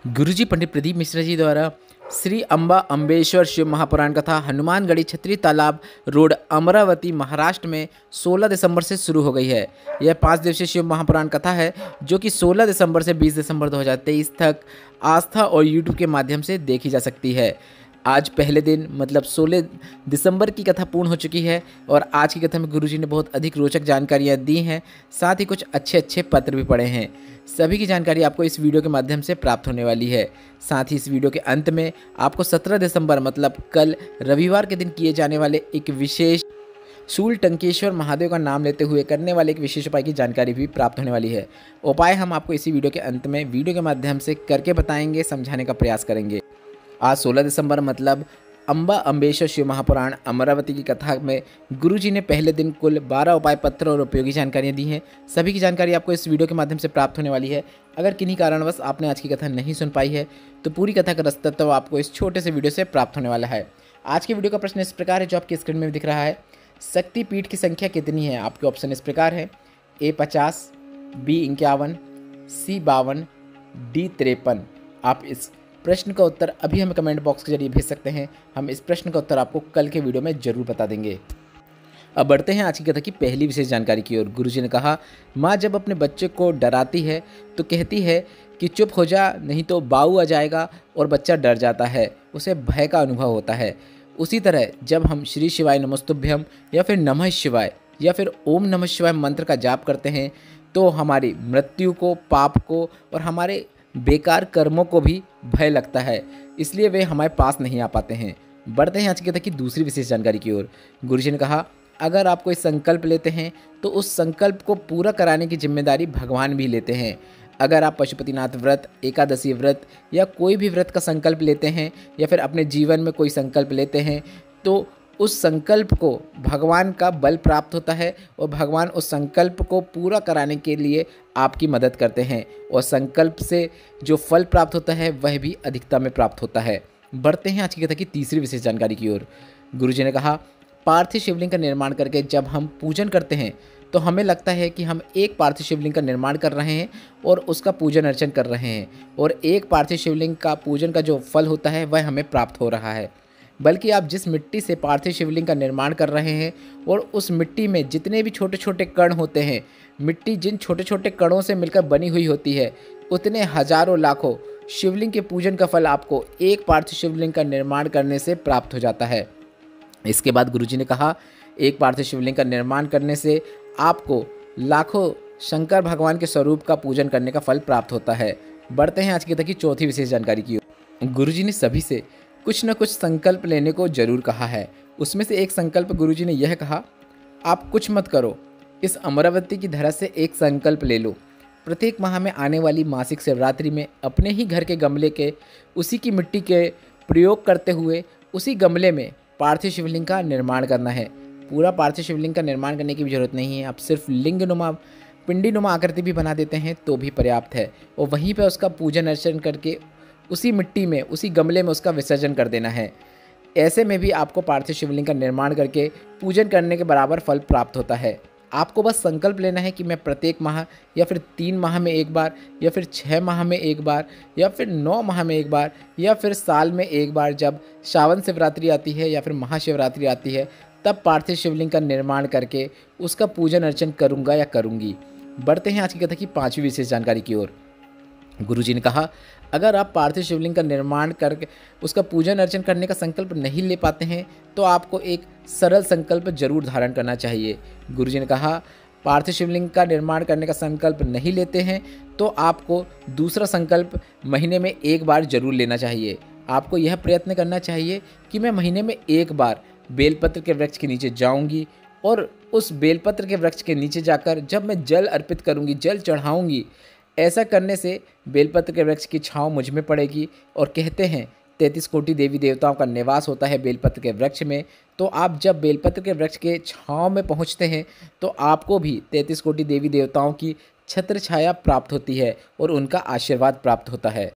गुरुजी पंडित प्रदीप मिश्रा जी द्वारा श्री अम्बा अम्बेश्वर शिव महापुराण कथा हनुमानगढ़ी छतरी तालाब रोड अमरावती महाराष्ट्र में 16 दिसंबर से शुरू हो गई है। यह 5 दिवसीय शिव महापुराण कथा है जो कि 16 दिसंबर से 20 दिसंबर 2023 तक आस्था और यूट्यूब के माध्यम से देखी जा सकती है। आज पहले दिन मतलब 16 दिसंबर की कथा पूर्ण हो चुकी है और आज की कथा में गुरुजी ने बहुत अधिक रोचक जानकारियाँ दी हैं, साथ ही कुछ अच्छे पत्र भी पढ़े हैं। सभी की जानकारी आपको इस वीडियो के माध्यम से प्राप्त होने वाली है। साथ ही इस वीडियो के अंत में आपको 17 दिसंबर मतलब कल रविवार के दिन किए जाने वाले एक विशेष शूलटंकेश्वर महादेव का नाम लेते हुए करने वाले एक विशेष उपाय की जानकारी भी प्राप्त होने वाली है। उपाय हम आपको इसी वीडियो के अंत में वीडियो के माध्यम से करके बताएंगे, समझाने का प्रयास करेंगे। आज 16 दिसंबर मतलब अम्बा अम्बेश्वर शिव महापुराण अमरावती की कथा में गुरुजी ने पहले दिन कुल 12 उपाय पत्र और उपयोगी जानकारियाँ दी हैं। सभी की जानकारी आपको इस वीडियो के माध्यम से प्राप्त होने वाली है। अगर किन्हीं कारणवश आपने आज की कथा नहीं सुन पाई है तो पूरी कथा का रसतत्व आपको इस छोटे से वीडियो से प्राप्त होने वाला है। आज की वीडियो का प्रश्न इस प्रकार है जो आपकी स्क्रीन में भी दिख रहा है। शक्तिपीठ की संख्या कितनी है? आपके ऑप्शन इस प्रकार है: A 50, B 51, C 52, D 53। आप इस प्रश्न का उत्तर अभी हमें कमेंट बॉक्स के जरिए भेज सकते हैं। हम इस प्रश्न का उत्तर आपको कल के वीडियो में जरूर बता देंगे। अब बढ़ते हैं आज की कथा की पहली विशेष जानकारी की ओर। गुरुजी ने कहा, माँ जब अपने बच्चे को डराती है तो कहती है कि चुप हो जा नहीं तो बाऊ आ जाएगा, और बच्चा डर जाता है, उसे भय का अनुभव होता है। उसी तरह जब हम श्री शिवाय नमस्तुभ्यम या फिर नमः शिवाय या फिर ओम नमः शिवाय मंत्र का जाप करते हैं तो हमारी मृत्यु को, पाप को और हमारे बेकार कर्मों को भी भय लगता है, इसलिए वे हमारे पास नहीं आ पाते हैं। बढ़ते हैं आज की कथा की दूसरी विशेष जानकारी की ओर। गुरुजी ने कहा, अगर आप कोई संकल्प लेते हैं तो उस संकल्प को पूरा कराने की जिम्मेदारी भगवान भी लेते हैं। अगर आप पशुपतिनाथ व्रत, एकादशी व्रत या कोई भी व्रत का संकल्प लेते हैं या फिर अपने जीवन में कोई संकल्प लेते हैं तो उस संकल्प को भगवान का बल प्राप्त होता है और भगवान उस संकल्प को पूरा कराने के लिए आपकी मदद करते हैं और संकल्प से जो फल प्राप्त होता है वह भी अधिकता में प्राप्त होता है। बढ़ते हैं आज की कथा की तीसरी विशेष जानकारी की ओर। गुरुजी ने कहा, पार्थिव शिवलिंग का निर्माण करके जब हम पूजन करते हैं तो हमें लगता है कि हम एक पार्थिव शिवलिंग का निर्माण कर रहे हैं और उसका पूजन अर्चन कर रहे हैं और एक पार्थिव शिवलिंग का पूजन का जो फल होता है वह हमें प्राप्त हो रहा है। बल्कि आप जिस मिट्टी से पार्थिव शिवलिंग का निर्माण कर रहे हैं और उस मिट्टी में जितने भी छोटे छोटे कण होते हैं, मिट्टी जिन छोटे छोटे कणों से मिलकर बनी हुई होती है, उतने हजारों लाखों शिवलिंग के पूजन का फल आपको एक पार्थिव शिवलिंग का निर्माण करने से प्राप्त हो जाता है। इसके बाद गुरुजी ने कहा, एक पार्थिव शिवलिंग का निर्माण करने से आपको लाखों शंकर भगवान के स्वरूप का पूजन करने का फल प्राप्त होता है। बढ़ते हैं आज की कथा की चौथी विशेष जानकारी की ओर। गुरुजी ने सभी से कुछ न कुछ संकल्प लेने को जरूर कहा है। उसमें से एक संकल्प गुरुजी ने यह कहा, आप कुछ मत करो, इस अमरावती की धरा से एक संकल्प ले लो। प्रत्येक माह में आने वाली मासिक शिवरात्रि में अपने ही घर के गमले के उसी की मिट्टी के प्रयोग करते हुए उसी गमले में पार्थिव शिवलिंग का निर्माण करना है। पूरा पार्थिव शिवलिंग का निर्माण करने की भी जरूरत नहीं है, आप सिर्फ लिंग नुमा, पिंडी नुमा आकृति भी बना देते हैं तो भी पर्याप्त है और वहीं पर उसका पूजन अर्चन करके उसी मिट्टी में, उसी गमले में उसका विसर्जन कर देना है। ऐसे में भी आपको पार्थिव शिवलिंग का निर्माण करके पूजन करने के बराबर फल प्राप्त होता है। आपको बस संकल्प लेना है कि मैं प्रत्येक माह या फिर 3 माह में एक बार या फिर 6 माह में एक बार या फिर 9 माह में एक बार या फिर साल में एक बार, जब श्रावण शिवरात्रि आती है या फिर महाशिवरात्रि आती है, तब पार्थिव शिवलिंग का निर्माण करके उसका पूजन अर्चन करूँगा या करूँगी। बढ़ते हैं आज की कथा की पाँचवीं विशेष जानकारी की ओर। गुरुजी ने कहा, अगर आप पार्थिव शिवलिंग का निर्माण करके उसका पूजन अर्चन करने का संकल्प नहीं ले पाते हैं तो आपको एक सरल संकल्प जरूर धारण करना चाहिए। गुरुजी ने कहा, पार्थिव शिवलिंग का निर्माण करने का संकल्प नहीं लेते हैं तो आपको दूसरा संकल्प महीने में एक बार जरूर लेना चाहिए। आपको यह प्रयत्न करना चाहिए कि मैं महीने में एक बार बेलपत्र के वृक्ष के नीचे जाऊंगी और उस बेलपत्र के वृक्ष के नीचे जाकर जब मैं जल अर्पित करूंगी, जल चढ़ाऊंगी, ऐसा करने से बेलपत्र के वृक्ष की छाँव मुझ में पड़ेगी। और कहते हैं 33 कोटि देवी देवताओं का निवास होता है बेलपत्र के वृक्ष में, तो आप जब बेलपत्र के वृक्ष के छाँव में पहुंचते हैं तो आपको भी 33 कोटि देवी देवताओं की छत्र छाया प्राप्त होती है और उनका आशीर्वाद प्राप्त होता है।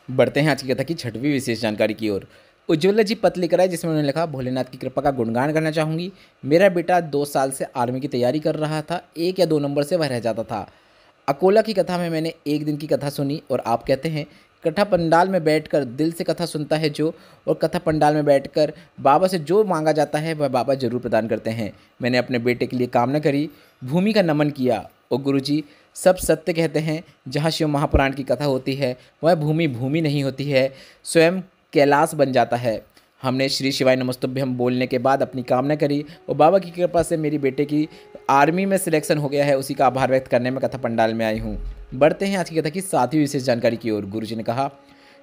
बढ़ते हैं आज की कथा की छठवीं विशेष जानकारी की ओर। उज्ज्वला जी पत्र लेकर आए जिसमें उन्होंने लिखा, भोलेनाथ की कृपा का गुणगान करना चाहूँगी। मेरा बेटा 2 साल से आर्मी की तैयारी कर रहा था, 1 या 2 नंबर से वह रह जाता था। अकोला की कथा में मैंने एक दिन की कथा सुनी और आप कहते हैं कथा पंडाल में बैठकर दिल से कथा सुनता है जो, और कथा पंडाल में बैठकर बाबा से जो मांगा जाता है वह बाबा जरूर प्रदान करते हैं। मैंने अपने बेटे के लिए कामना करी, भूमि का नमन किया। और गुरुजी सब सत्य कहते हैं, जहाँ शिव महापुराण की कथा होती है वह भूमि भूमि नहीं होती है, स्वयं कैलाश बन जाता है। हमने श्री शिवाय नमस्तुभ्यम बोलने के बाद अपनी कामना करी और बाबा की कृपा से मेरी बेटे की आर्मी में सिलेक्शन हो गया है। उसी का आभार व्यक्त करने में कथा पंडाल में आई हूँ। बढ़ते हैं आज की कथा की 7वीं विशेष जानकारी की ओर। गुरुजी ने कहा,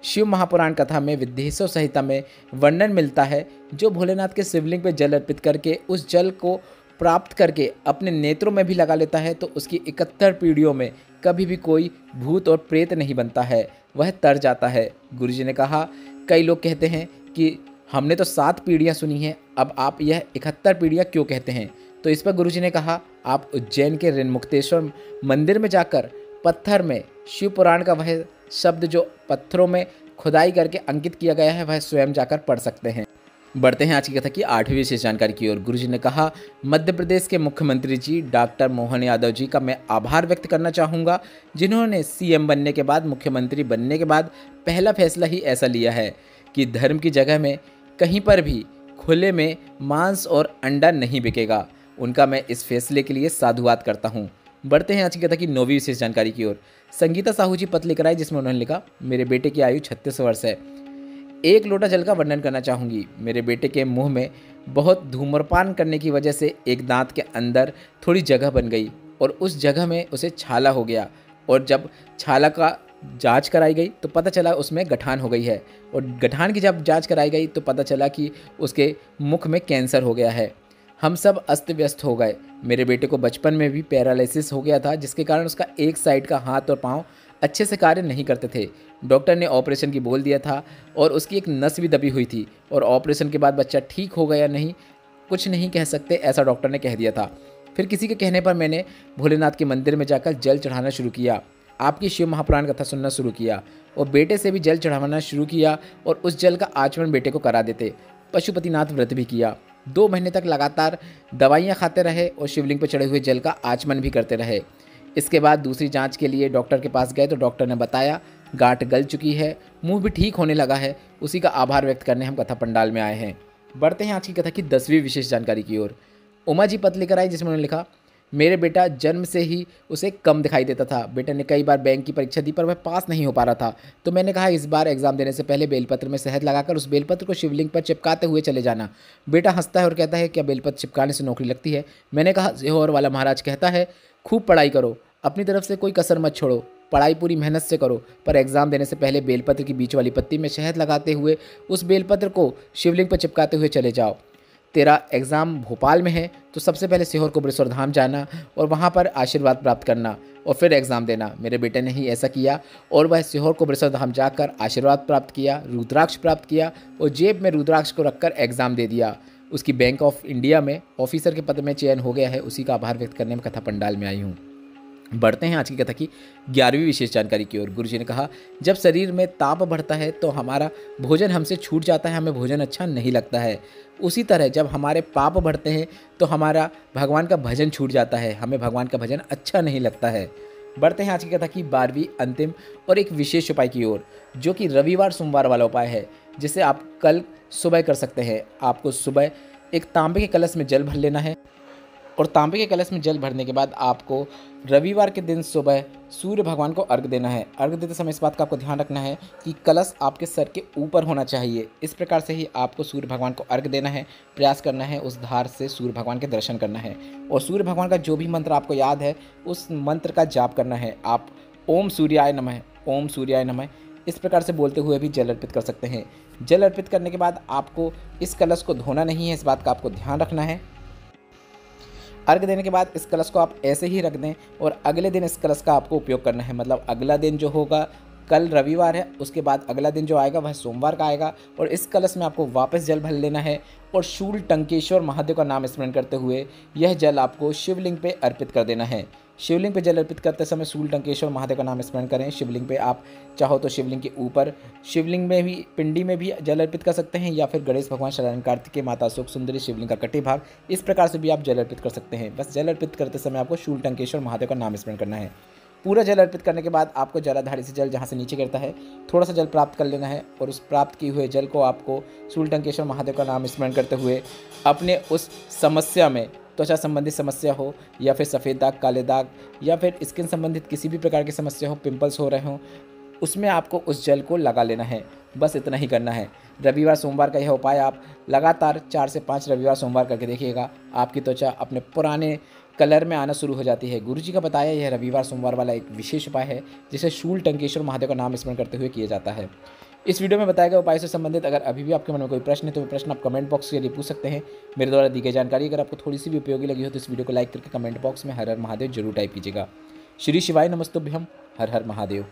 शिव महापुराण कथा में विदेशों संहिता में वर्णन मिलता है, जो भोलेनाथ के शिवलिंग पर जल अर्पित करके उस जल को प्राप्त करके अपने नेत्रों में भी लगा लेता है तो उसकी 71 पीढ़ियों में कभी भी कोई भूत और प्रेत नहीं बनता है, वह तर जाता है। गुरुजी ने कहा, कई लोग कहते हैं कि हमने तो 7 पीढ़ियाँ सुनी हैं, अब आप यह 71 पीढ़ियाँ क्यों कहते हैं? तो इस पर गुरुजी ने कहा, आप उज्जैन के ऋणमुक्तेश्वर मंदिर में जाकर पत्थर में शिव पुराण का वह शब्द जो पत्थरों में खुदाई करके अंकित किया गया है वह स्वयं जाकर पढ़ सकते हैं। बढ़ते हैं आज की कथा की 8वीं विशेष जानकारी की ओर। गुरुजी ने कहा, मध्य प्रदेश के मुख्यमंत्री जी डॉक्टर मोहन यादव जी का मैं आभार व्यक्त करना चाहूँगा, जिन्होंने सीएम बनने के बाद, मुख्यमंत्री बनने के बाद पहला फैसला ही ऐसा लिया है कि धर्म की जगह में कहीं पर भी खुले में मांस और अंडा नहीं बिकेगा। उनका मैं इस फैसले के लिए साधुवाद करता हूँ। बढ़ते हैं आज की कथा की 9वीं विशेष जानकारी की ओर। संगीता साहू जी पत्र लेकर आई, जिसमें उन्होंने लिखा, मेरे बेटे की आयु 36 वर्ष है। 1 लोटा जल का वर्णन करना चाहूँगी। मेरे बेटे के मुंह में बहुत धूम्रपान करने की वजह से एक दांत के अंदर थोड़ी जगह बन गई और उस जगह में उसे छाला हो गया, और जब छाला का जांच कराई गई तो पता चला उसमें गठान हो गई है, और गठान की जब जांच कराई गई तो पता चला कि उसके मुख में कैंसर हो गया है। हम सब अस्त व्यस्त हो गए। मेरे बेटे को बचपन में भी पैरालिसिस हो गया था, जिसके कारण उसका एक साइड का हाथ और पाँव अच्छे से कार्य नहीं करते थे। डॉक्टर ने ऑपरेशन की बोल दिया था और उसकी एक नस भी दबी हुई थी, और ऑपरेशन के बाद बच्चा ठीक हो गया नहीं, कुछ नहीं कह सकते, ऐसा डॉक्टर ने कह दिया था। फिर किसी के कहने पर मैंने भोलेनाथ के मंदिर में जाकर जल चढ़ाना शुरू किया, आपकी शिव महापुराण कथा सुनना शुरू किया और बेटे से भी जल चढ़ाना शुरू किया, और उस जल का आचमन बेटे को करा देते। पशुपतिनाथ व्रत भी किया। 2 महीने तक लगातार दवाइयाँ खाते रहे और शिवलिंग पर चढ़े हुए जल का आचमन भी करते रहे। इसके बाद दूसरी जांच के लिए डॉक्टर के पास गए तो डॉक्टर ने बताया गांठ गल चुकी है, मुंह भी ठीक होने लगा है। उसी का आभार व्यक्त करने हम कथा पंडाल में आए हैं। बढ़ते हैं आज की कथा की 10वीं विशेष जानकारी की ओर। उमा जी पत्र लेकर आई, जिसमें उन्होंने लिखा, मेरे बेटा जन्म से ही उसे कम दिखाई देता था। बेटे ने कई बार बैंक की परीक्षा दी पर वह पास नहीं हो पा रहा था, तो मैंने कहा इस बार एग्जाम देने से पहले बेलपत्र में शहद लगाकर उस बेलपत्र को शिवलिंग पर चिपकाते हुए चले जाना। बेटा हंसता है और कहता है क्या बेलपत्र चिपकाने से नौकरी लगती है? मैंने कहा सीहोर वाला महाराज कहता है खूब पढ़ाई करो, अपनी तरफ से कोई कसर मत छोड़ो, पढ़ाई पूरी मेहनत से करो, पर एग्जाम देने से पहले बेलपत्र की बीच वाली पत्ती में शहद लगाते हुए उस बेलपत्र को शिवलिंग पर चिपकाते हुए चले जाओ। तेरा एग्ज़ाम भोपाल में है तो सबसे पहले सीहोर कोबरेश्वर धाम जाना और वहाँ पर आशीर्वाद प्राप्त करना और फिर एग्ज़ाम देना। मेरे बेटे ने ही ऐसा किया और वह सीहोर कोबरेश्वर धाम जाकर आशीर्वाद प्राप्त किया, रुद्राक्ष प्राप्त किया और जेब में रुद्राक्ष को रखकर एग्ज़ाम दे दिया। उसकी बैंक ऑफ इंडिया में ऑफिसर के पद में चयन हो गया है। उसी का आभार व्यक्त करने में कथा पंडाल में आई हूँ। बढ़ते हैं आज की कथा की 11वीं विशेष जानकारी की ओर। गुरुजी ने कहा जब शरीर में ताप बढ़ता है तो हमारा भोजन हमसे छूट जाता है, हमें भोजन अच्छा नहीं लगता है। उसी तरह जब हमारे पाप बढ़ते हैं तो हमारा भगवान का भजन छूट जाता है, हमें भगवान का भजन अच्छा नहीं लगता है। बढ़ते हैं आज की कथा की 12वीं अंतिम और एक विशेष उपाय की ओर, जो कि रविवार सोमवार वाला उपाय है, जिसे आप कल सुबह कर सकते हैं। आपको सुबह एक तांबे के कलश में जल भर लेना है और तांबे के कलश में जल भरने के बाद आपको रविवार के दिन सुबह सूर्य भगवान को अर्घ देना है। अर्घ देते समय इस बात का आपको ध्यान रखना है कि कलश आपके सर के ऊपर होना चाहिए। इस प्रकार से ही आपको सूर्य भगवान को अर्घ देना है, प्रयास करना है उस धार से सूर्य भगवान के दर्शन करना है और सूर्य भगवान का जो भी मंत्र आपको याद है उस मंत्र का जाप करना है। आप ओम सूर्याय नमः, ओम सूर्याय नमः इस प्रकार से बोलते हुए भी जल अर्पित कर सकते हैं। जल अर्पित करने के बाद आपको इस कलश को धोना नहीं है, इस बात का आपको ध्यान रखना है। अर्घ देने के बाद इस कलश को आप ऐसे ही रख दें और अगले दिन इस कलश का आपको उपयोग करना है। मतलब अगला दिन जो होगा, कल रविवार है, उसके बाद अगला दिन जो आएगा वह सोमवार का आएगा और इस कलश में आपको वापस जल भर लेना है और शूल टंकेश्वर महादेव का नाम स्मरण करते हुए यह जल आपको शिवलिंग पे अर्पित कर देना है। शिवलिंग पे जल अर्पित करते समय शूल टंकेश्वर महादेव का नाम स्मरण करें। शिवलिंग पे आप चाहो तो शिवलिंग के ऊपर, शिवलिंग में भी, पिंडी में भी जल अर्पित कर सकते हैं या फिर गणेश भगवान, शरण कार्तिकेय, माता शोक सुंदरी, शिवलिंग का कटे भाग, इस प्रकार से भी आप जल अर्पित कर सकते हैं। बस जल अर्पित करते समय आपको शूल टंकेश्वर महादेव का नाम स्मरण करना है। पूरा जल अर्पित करने के बाद आपको जलाधारी से जल जहाँ से नीचे गिरता है थोड़ा सा जल प्राप्त कर लेना है और उस प्राप्त किए हुए जल को आपको शूलटंकेश्वर महादेव का नाम स्मरण करते हुए अपने उस समस्या में, त्वचा संबंधित समस्या हो या फिर सफ़ेद दाग, काले दाग या फिर स्किन संबंधित किसी भी प्रकार की समस्या हो, पिंपल्स हो रहे हों, उसमें आपको उस जल को लगा लेना है। बस इतना ही करना है। रविवार सोमवार का यह उपाय आप लगातार 4 से 5 रविवार सोमवार करके देखिएगा, आपकी त्वचा अपने पुराने कलर में आना शुरू हो जाती है। गुरुजी का बताया यह रविवार सोमवार वाला एक विशेष उपाय है जिसे शूलटंकेश्वर महादेव का नाम स्मरण करते हुए किया जाता है। इस वीडियो में बताए गए उपाय से संबंधित अगर अभी भी आपके मन में कोई प्रश्न है तो वो प्रश्न आप कमेंट बॉक्स के लिए पूछ सकते हैं। मेरे द्वारा दी गई जानकारी अगर आपको थोड़ी सी भी उपयोगी लगी हो तो इस वीडियो को लाइक करके कमेंट बॉक्स में हर हर महादेव जरूर टाइप कीजिएगा। श्री शिवाय नमस्तुभ्यम। हर हर महादेव।